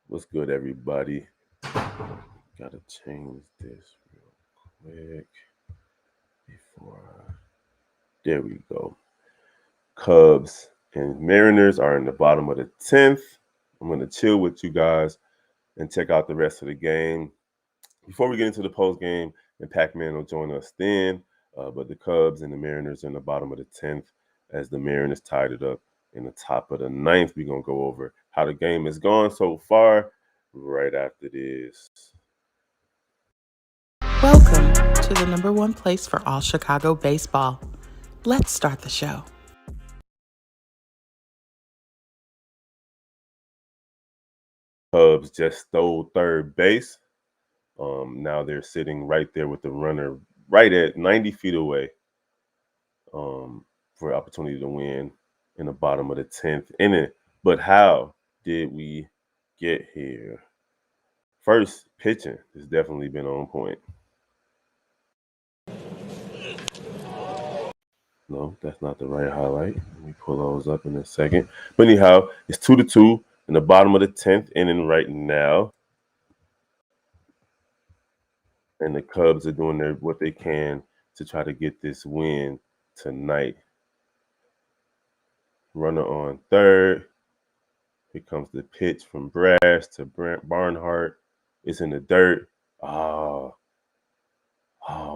What's good, everybody? Gotta change this real quick there we go. Cubs and Mariners are in the bottom of the 10th. I'm going to chill with you guys and check out the rest of the game. Before we get into the post game, and Pacman will join us then, but the Cubs and the Mariners are in the bottom of the 10th as the Mariners tied it up in the top of the 9th. We're going to go over how the game has gone so far right after this. Welcome to the number one place for all Chicago baseball. Let's start the show. Cubs just stole third base. Now they're sitting right there with the runner right at 90 feet away for an opportunity to win in the bottom of the 10th inning. But how did we get here? First, pitching has definitely been on point. No, that's not the right highlight. Let me pull those up in a second. But anyhow, it's 2-2 in the bottom of the 10th inning right now. And the Cubs are doing what they can to try to get this win tonight. Runner on third. Here comes the pitch from Brass to Barnhart. It's in the dirt. Oh,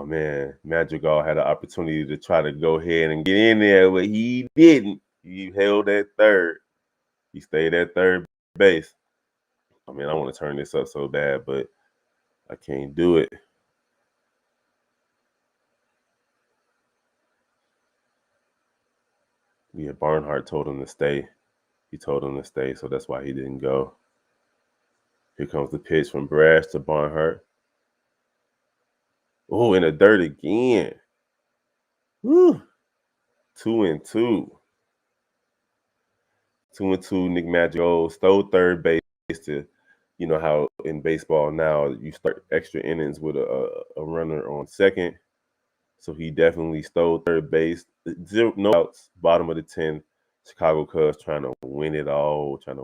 man. Madrigal had an opportunity to try to go ahead and get in there, but he didn't. He held at third. He stayed at third base. I mean, I want to turn this up so bad, but I can't do it. Yeah, Barnhart told him to stay. He told him to stay, so that's why he didn't go. Here comes the pitch from Brass to Barnhart. Oh, in the dirt again. Woo. 2-2. 2-2. Nick Madrigal stole third base to, you know how in baseball now you start extra innings with a runner on second. So he definitely stole third base. No outs, bottom of the 10th. Chicago Cubs trying to win it all, trying to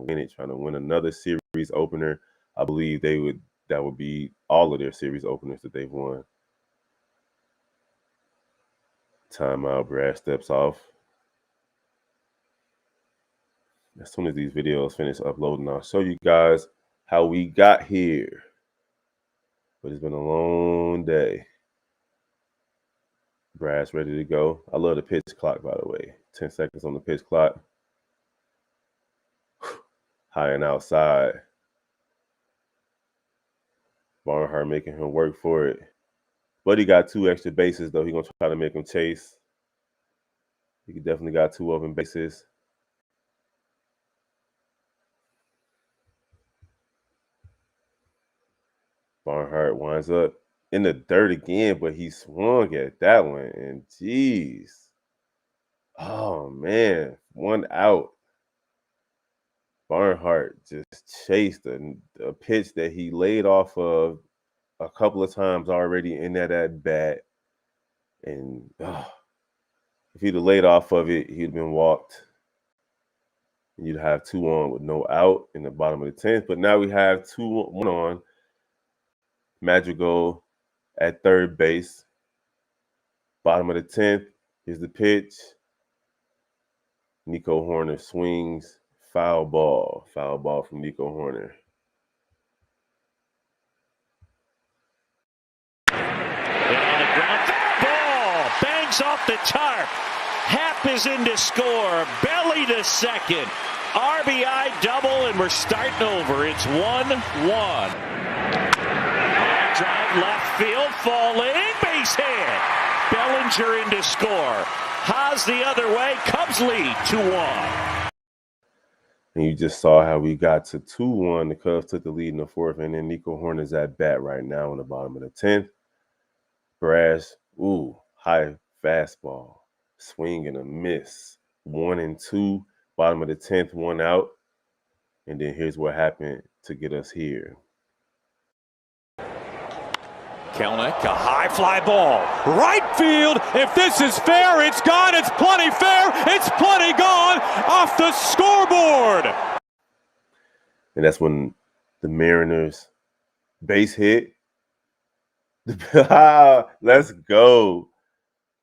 win another series opener. I believe that would be all of their series openers that they've won. Timeout, Brad steps off. As soon as these videos finish uploading, I'll show you guys how we got here. But it's been a long day. Brad's ready to go. I love the pitch clock, by the way. 10 seconds on the pitch clock. High and outside. Barnhart making him work for it. But he got 2 extra bases, though. He's going to try to make him chase. He definitely got 2 open bases. Barnhart winds up in the dirt again, but he swung at that one. And, geez. Oh, man. 1 out. Barnhart just chased a pitch that he laid off of a couple of times already in that at bat. And if he'd have laid off of it, he'd been walked. And you'd have 2 on with no out in the bottom of the 10th. But now we have 1 on. Madrigal at third base. Bottom of the 10th. Here's the pitch. Nico Hoerner swings. Foul ball from Nico Hoerner. And on the ground, ball bangs off the tarp. Happ is in to score. Belly to second. RBI double, and we're starting over. It's 1-1. Drive left field, falling, base hit. Bellinger in to score. Haas the other way. Cubs lead 2-1. And you just saw how we got to 2-1. The Cubs took the lead in the 4th, and then Nico Hoerner's at bat right now in the bottom of the 10th. Brass, high fastball, swing and a miss. 1-2, bottom of the 10th, 1 out. And then here's what happened to get us here. Kelnick, a high fly ball. Right field. If this is fair, it's gone. It's plenty fair. It's plenty gone off the scoreboard. And that's when The Mariners base hit. Let's go.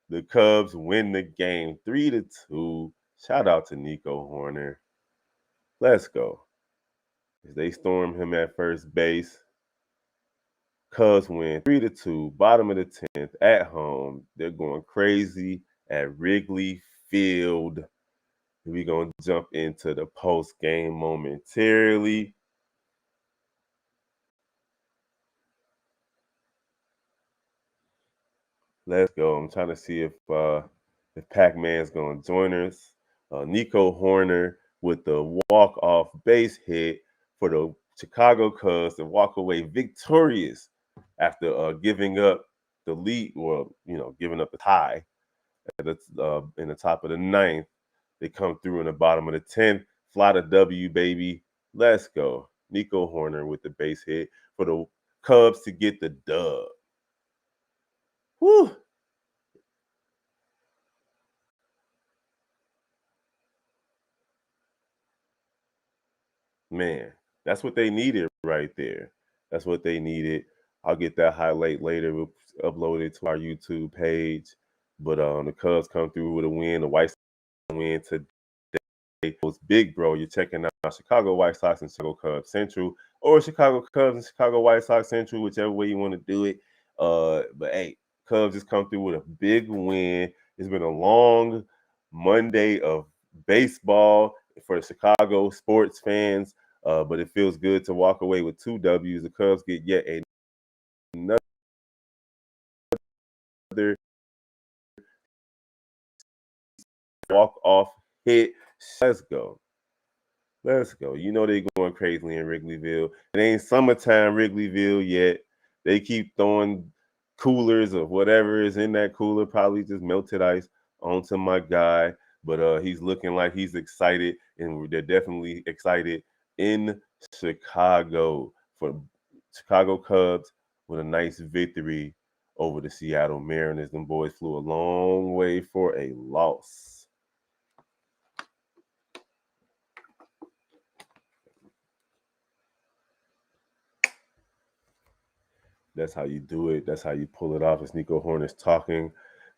The Cubs win the game 3-2. Shout out to Nico Horner. Let's go. As they storm him at first base. Cubs win 3-2, bottom of the 10th at home. They're going crazy at Wrigley Field. We're going to jump into the post game momentarily. Let's go. I'm trying to see if Pac-Man's going to join us. Nico Horner with the walk-off base hit for the Chicago Cubs to walk away victorious after giving up the lead, or giving up the tie in the top of the 9th. They come through in the bottom of the 10th. Fly the W, baby. Let's go. Nico Horner with the base hit for the Cubs to get the dub. Woo! Man, that's what they needed right there. That's what they needed. I'll get that highlight later. We'll upload it to our YouTube page. But the Cubs come through with a win. The White Sox win today. It was Big Bro. You're checking out Chicago White Sox and Chicago Cubs Central, or Chicago Cubs and Chicago White Sox Central, whichever way you want to do it. But hey, Cubs just come through with a big win. It's been a long Monday of baseball for the Chicago sports fans, but it feels good to walk away with 2 W's. The Cubs get yet another walk-off hit. Let's go. Let's go. You know they're going crazy in Wrigleyville. It ain't summertime Wrigleyville yet. They keep throwing coolers or whatever is in that cooler, probably just melted ice, onto my guy. But he's looking like he's excited, and they're definitely excited in Chicago for Chicago Cubs with a nice victory over the Seattle Mariners. Them boys flew a long way for a loss. That's how you do it. That's how you pull it off. As Nico Horner's talking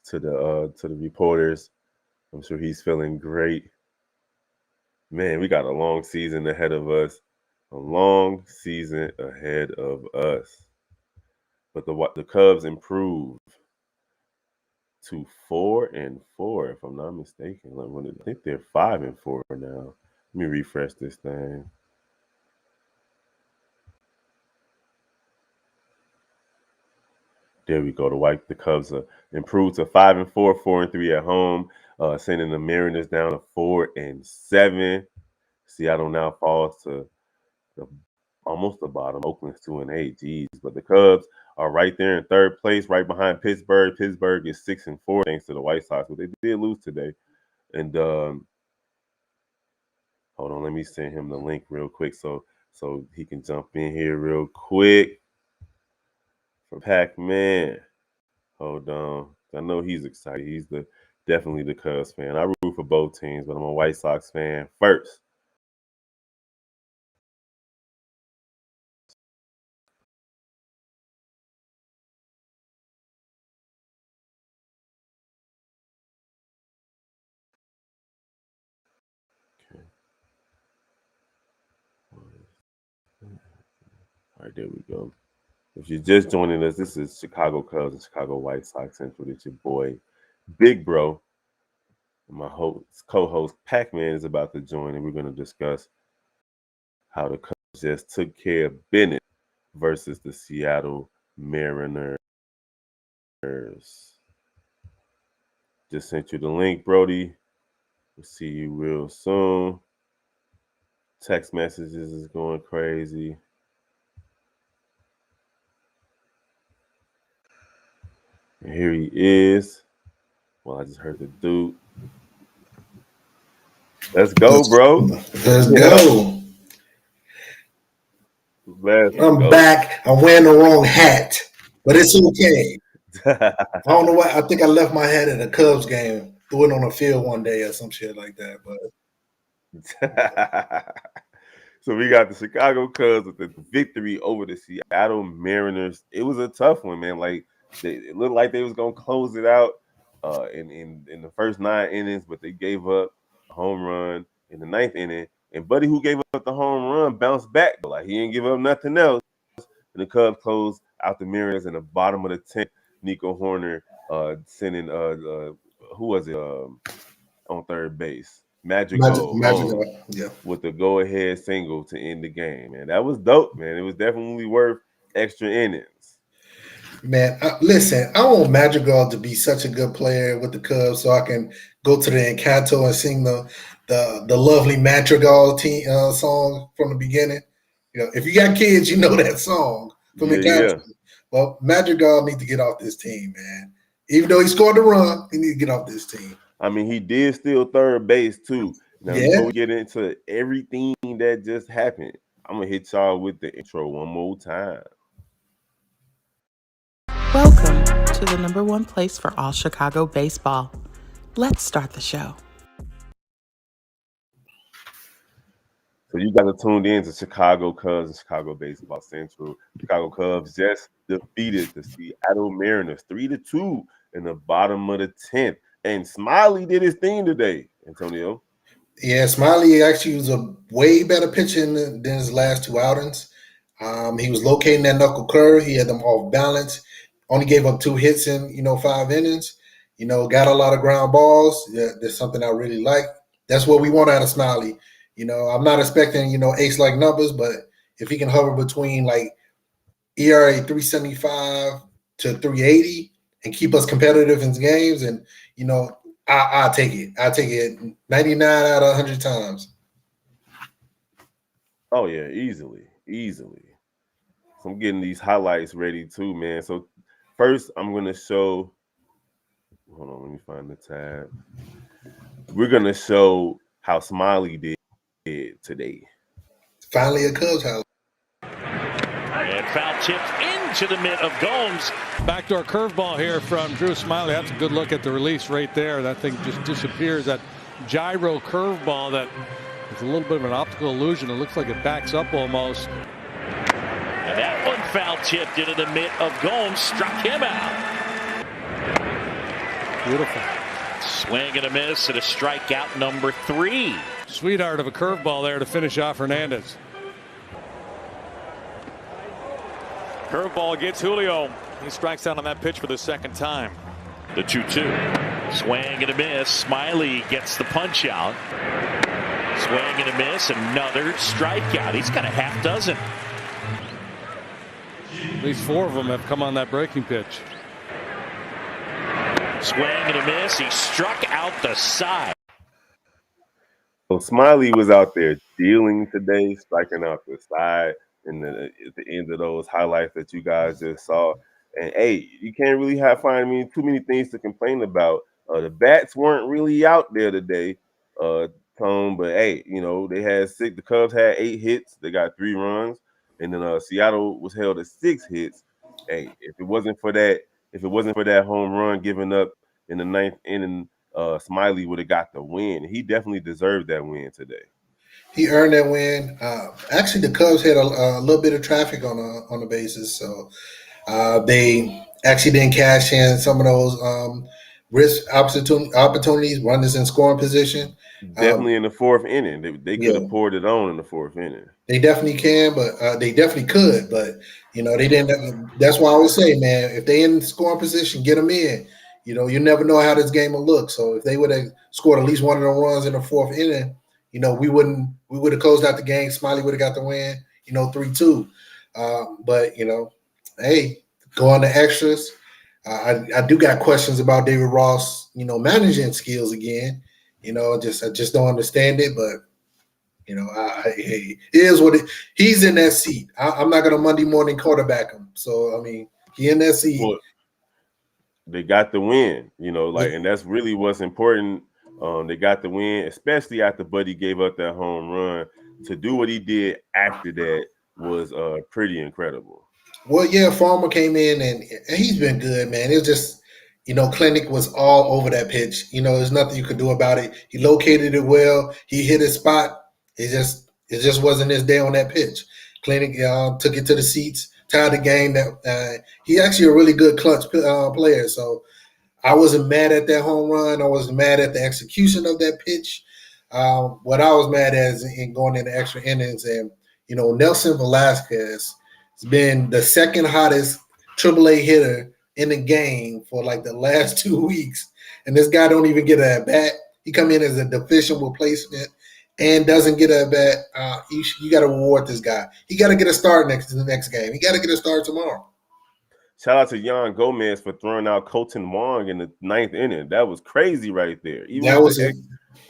to the reporters, I'm sure he's feeling great. Man, we got a long season ahead of us. A long season ahead of us. But the Cubs improve to 4-4, if I'm not mistaken. I think they're 5-4 now. Let me refresh this thing. There we go. The Cubs improved to 5-4, 4-3 at home, sending the Mariners down to 4-7. Seattle now falls to almost the bottom. Oakland's 2-8. Geez, but the Cubs are right there in third place, right behind Pittsburgh. Pittsburgh is 6-4 thanks to the White Sox, but they did lose today. And hold on, let me send him the link real quick so he can jump in here real quick. For Pac-Man. Hold on. I know he's excited. He's definitely the Cubs fan. I root for both teams, but I'm a White Sox fan first. Okay. All right, there we go. If you're just joining us, this is Chicago Cubs and Chicago White Sox Central. It's your boy, Big Bro. My co-host Pac-Man is about to join, and we're going to discuss how the Cubs just took care of business versus the Seattle Mariners. Just sent you the link, Brody. We'll see you real soon. Text messages is going crazy. And here he is. Well, I just heard the dude. Let's go, bro. Let's go. I'm back. I'm wearing the wrong hat, but it's okay. I don't know why. I think I left my hat at a Cubs game. Threw it on the field one day or some shit like that. But So we got the Chicago Cubs with the victory over the Seattle Mariners. It was a tough one, man. Like it looked like they was gonna close it out in the first 9 innings, but they gave up a home run in the 9th inning. And Buddy, who gave up the home run, bounced back. Like he didn't give up nothing else. And the Cubs closed out the Mariners in the bottom of the 10th. Nico Horner sending who was it on third base? Madrigal home yeah. with the go-ahead single to end the game. Man, that was dope, man. It was definitely worth extra innings. Man, listen, I want Madrigal to be such a good player with the Cubs so I can go to the Encanto and sing the lovely Madrigal team song from the beginning. You know, if you got kids, you know that song from Encanto. Yeah. Well, Madrigal needs to get off this team, man. Even though he scored the run, he needs to get off this team. I mean, he did steal third base too. Now, before we get into everything that just happened, I'm going to hit y'all with the intro one more time. Welcome to the number one place for all Chicago baseball. Let's start the show. So you guys are tuned in to Chicago Cubs and Chicago Baseball Central. Chicago Cubs just defeated the Seattle Mariners 3-2 in the bottom of the 10th. And Smyly did his thing today, Antonio. Yeah, Smyly actually was a way better pitcher than his last two outings. He was locating that knuckle curve. He had them off balance. Only gave up 2 hits in, 5 innings. Got a lot of ground balls. Yeah, that's something I really like. That's what we want out of Smyly. I'm not expecting, ace-like numbers, but if he can hover between like ERA 375 to 380 and keep us competitive in games, and, I'll take it. I'll take it 99 out of 100 times. Oh, yeah, easily. So I'm getting these highlights ready too, man. So first, I'm going to show – hold on, let me find the tab. We're going to show how Smyly did today. Finally a Cubs house. And foul tipped into the mitt of Gomes. Backdoor curveball here from Drew Smyly. That's a good look at the release right there. That thing just disappears. That gyro curveball that is a little bit of an optical illusion. It looks like it backs up almost. And that one foul tipped into the mitt of Gomes. Struck him out. Beautiful. Swing and a miss and a strikeout number 3. Sweetheart of a curveball there to finish off Hernandez. Curveball gets Julio. He strikes out on that pitch for the second time. The 2-2. Swing and a miss. Smyly gets the punch out. Swing and a miss. Another strikeout. He's got a half dozen. At least 4 of them have come on that breaking pitch. Swing and a miss. He struck out the side. So Smyly was out there dealing today, striking out the side at the end of those highlights that you guys just saw. And hey, you can't really find too many things to complain about. The bats weren't really out there today, Tone. But hey, they had 6. The Cubs had 8 hits. They got 3 runs, and then Seattle was held at 6 hits. Hey, if it wasn't for that home run given up in the 9th inning, Smyly would have got the win. He definitely deserved that win today. He earned that win. Actually, the Cubs had a little bit of traffic on the bases, so they actually didn't cash in some of those risk opportunities, runners in scoring position. Definitely in the 4th inning, they could have poured it on in the 4th inning. They definitely can, but they definitely could. But they didn't. That's why I always say, man, if they in scoring position, get them in. You never know how this game will look. So if they would have scored at least one of the runs in the 4th inning, we would have closed out the game. Smyly would have got the win, 3-2. But hey, going to extras. I do got questions about David Ross, managing skills again. I just don't understand it. But it is what it. He's in that seat. I'm not gonna Monday morning quarterback him. So I mean, he in that seat. Well, they got the win, and that's really what's important. They got the win, especially after Buddy gave up that home run. To do what he did after that was pretty incredible. Well, yeah, Farmer came in and he's been good, man. It was just, Clinic was all over that pitch. There's nothing you could do about it. He located it well. He hit his spot. It's just It just wasn't his day on that pitch. Clinic took it to the seats, tied the game. That he actually a really good clutch player. So I wasn't mad at that home run. I wasn't mad at the execution of that pitch. What I was mad at is in going into extra innings, and Nelson Velasquez has been the second hottest AAA hitter in the game for like the last 2 weeks, and this guy don't even get an at bat. He come in as a deficient replacement and doesn't get a bat. You got to reward this guy. He got to get a start the next game. He got to get a start tomorrow. Shout out to Yan Gomez for throwing out Colton Wong in the 9th inning. That was crazy right there. Even that was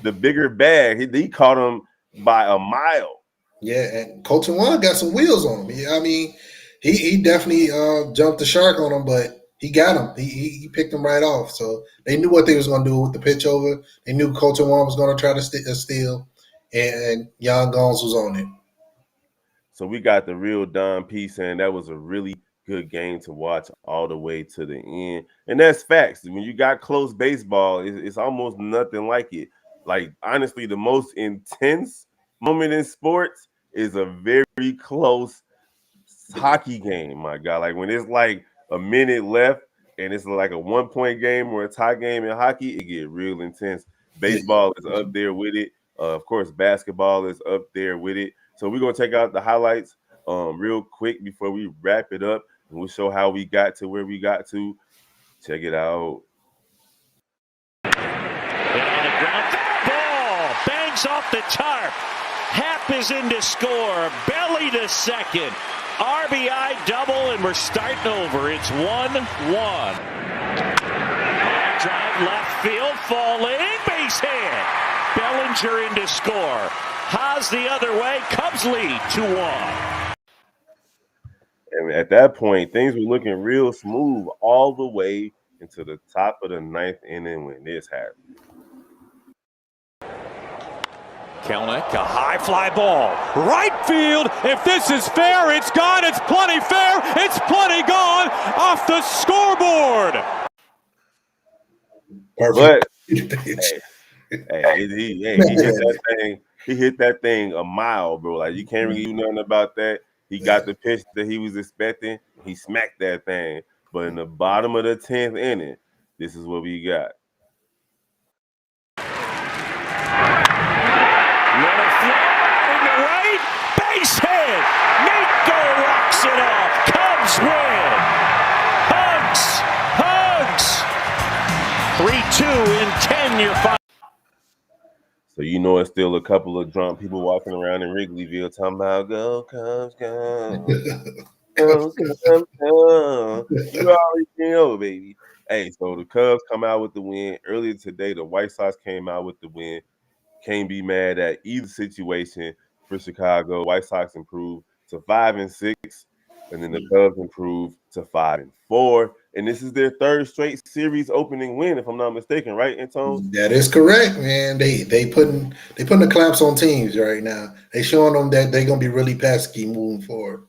the bigger bag. He caught him by a mile. Yeah, and Colton Wong got some wheels on him. I mean, he definitely jumped the shark on him, but he got him. He picked him right off. So they knew what they was going to do with the pitch over. They knew Colton Wong was going to try to steal, and Yan Gomes was on it. So we got the real Don P saying that was a really good game to watch all the way to the end. And that's facts. When you got close baseball, it's almost nothing like it. Like, honestly, the most intense moment in sports is a very close hockey game, my God. Like, when it's like a minute left and it's like a 1-point game or a tie game in hockey, it get real intense. Baseball is up there with it. Of course, basketball is up there with it. So we're going to take out the highlights real quick before we wrap it up. And we'll show how we got to where we got to. Check it out. On the ground, ball bangs off the tarp. Happ is in to score. Belly to second. RBI double, and we're starting over. It's 1-1. Drive left field, falling, base hit. Bellinger in to score. Haas the other way. Cubs lead 2-1. And at that point, things were looking real smooth all the way into the top of the 9th inning when this happened. Kelnick, a high fly ball. Right field. If this is fair, it's gone. It's plenty fair. It's plenty gone. Off the scoreboard. Perfect. But he hit that thing. He hit that thing a mile, bro. Like, you can't really do nothing about that. He got the pitch that he was expecting. He smacked that thing. But in the bottom of the 10th inning, this is what we got. Little fly in the right. Base hit. Nico rocks it off. Cubs win. Hugs. 3-2 in 10, your final. So you know it's still a couple of drunk people walking around in Wrigleyville talking about go Cubs, go. Go, Cubs, go. You already know, baby. Hey, so the Cubs come out with the win. Earlier today, the White Sox came out with the win. Can't be mad at either situation for Chicago. White Sox improved to 5-6, and then the Cubs improved to 5-4. And this is their third straight series opening win, if I'm not mistaken, right, Antone? That is correct, man. They putting the clamps on teams right now. They showing them that they're gonna be really pesky moving forward.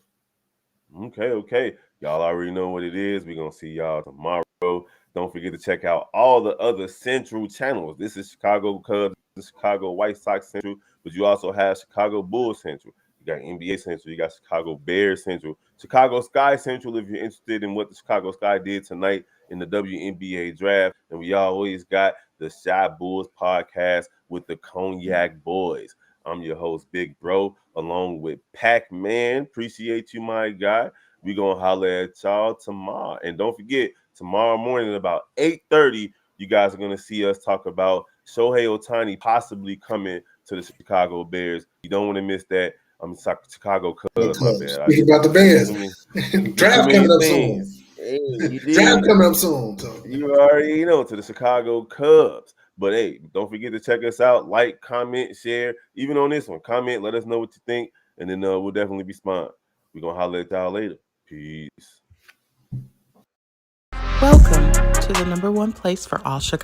Okay. Y'all already know what it is. We're gonna see y'all tomorrow. Don't forget to check out all the other Central channels. This is Chicago Cubs, the Chicago White Sox Central, but you also have Chicago Bulls Central. You got NBA Central, you got Chicago Bears Central, Chicago Sky Central if you're interested in what the Chicago Sky did tonight in the WNBA draft. And we always got the Shy Bulls podcast with the Cognac Boys. I'm your host, Big Bro, along with Pacman. Appreciate you, my guy. We're going to holler at y'all tomorrow. And don't forget, tomorrow morning at about 8:30, you guys are going to see us talk about Shohei Ohtani possibly coming to the Chicago Bears. You don't want to miss that. I'm Chicago Cubs. My bad. Speaking about the Bears. Draft coming up soon. Hey, Draft coming up soon. So. You already know, to the Chicago Cubs. But hey, don't forget to check us out. Like, comment, share. Even on this one, comment. Let us know what you think. And then we'll definitely respond. We're going to holler at y'all later. Peace. Welcome to the #1 place for all Chicago